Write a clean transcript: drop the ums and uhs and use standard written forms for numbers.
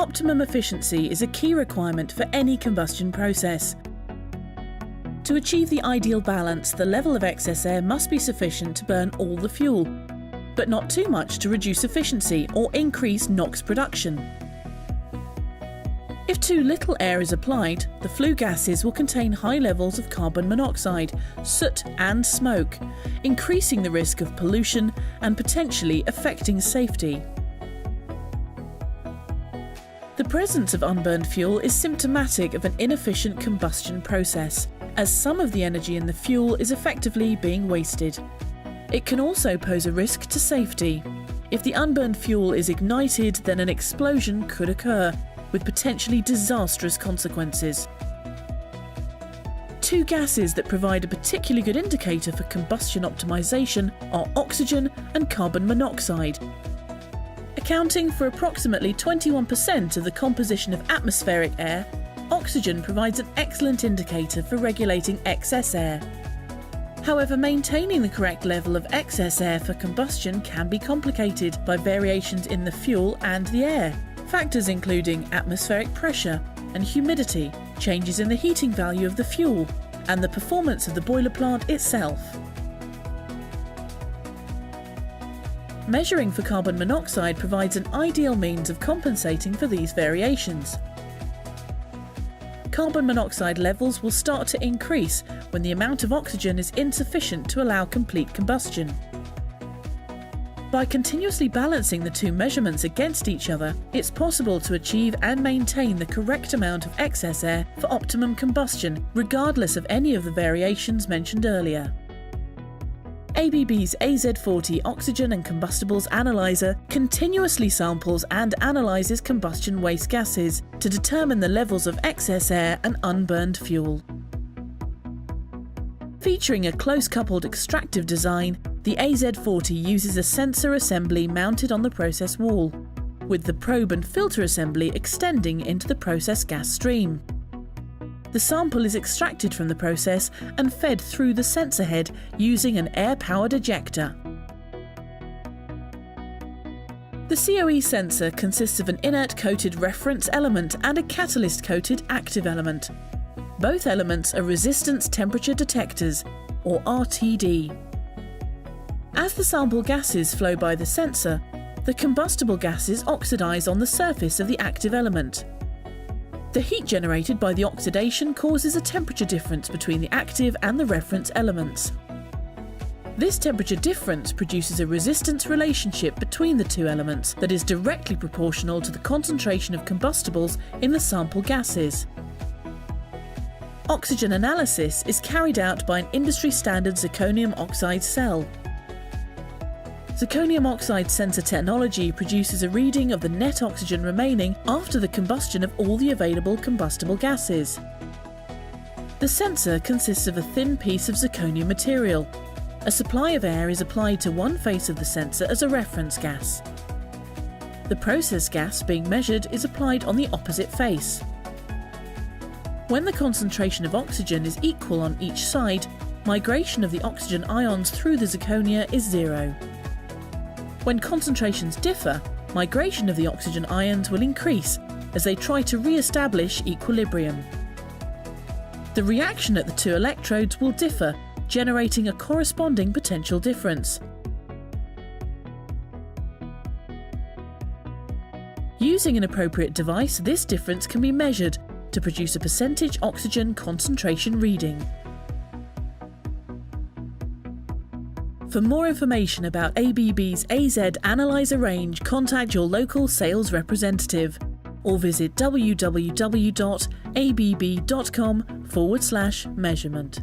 Optimum efficiency is a key requirement for any combustion process. To achieve the ideal balance, the level of excess air must be sufficient to burn all the fuel, but not too much to reduce efficiency or increase NOx production. If too little air is applied, the flue gases will contain high levels of carbon monoxide, soot and smoke, increasing the risk of pollution and potentially affecting safety. The presence of unburned fuel is symptomatic of an inefficient combustion process, as some of the energy in the fuel is effectively being wasted. It can also pose a risk to safety. If the unburned fuel is ignited, then an explosion could occur, with potentially disastrous consequences. Two gases that provide a particularly good indicator for combustion optimization are oxygen and carbon monoxide. Accounting for approximately 21% of the composition of atmospheric air, oxygen provides an excellent indicator for regulating excess air. However, maintaining the correct level of excess air for combustion can be complicated by variations in the fuel and the air. Factors including atmospheric pressure and humidity, changes in the heating value of the fuel, and the performance of the boiler plant itself. Measuring for carbon monoxide provides an ideal means of compensating for these variations. Carbon monoxide levels will start to increase when the amount of oxygen is insufficient to allow complete combustion. By continuously balancing the two measurements against each other, it's possible to achieve and maintain the correct amount of excess air for optimum combustion, regardless of any of the variations mentioned earlier. ABB's AZ40 Oxygen and Combustibles Analyzer continuously samples and analyses combustion waste gases to determine the levels of excess air and unburned fuel. Featuring a close-coupled extractive design, the AZ40 uses a sensor assembly mounted on the process wall, with the probe and filter assembly extending into the process gas stream. The sample is extracted from the process and fed through the sensor head using an air-powered ejector. The COE sensor consists of an inert-coated reference element and a catalyst-coated active element. Both elements are resistance temperature detectors, or RTD. As the sample gases flow by the sensor, the combustible gases oxidize on the surface of the active element. The heat generated by the oxidation causes a temperature difference between the active and the reference elements. This temperature difference produces a resistance relationship between the two elements that is directly proportional to the concentration of combustibles in the sample gases. Oxygen analysis is carried out by an industry-standard zirconium oxide cell. Zirconium oxide sensor technology produces a reading of the net oxygen remaining after the combustion of all the available combustible gases. The sensor consists of a thin piece of zirconium material. A supply of air is applied to one face of the sensor as a reference gas. The process gas being measured is applied on the opposite face. When the concentration of oxygen is equal on each side, migration of the oxygen ions through the zirconia is zero. When concentrations differ, migration of the oxygen ions will increase as they try to re-establish equilibrium. The reaction at the two electrodes will differ, generating a corresponding potential difference. Using an appropriate device, this difference can be measured to produce a percentage oxygen concentration reading. For more information about ABB's AZ Analyzer range, contact your local sales representative or visit www.abb.com/measurement.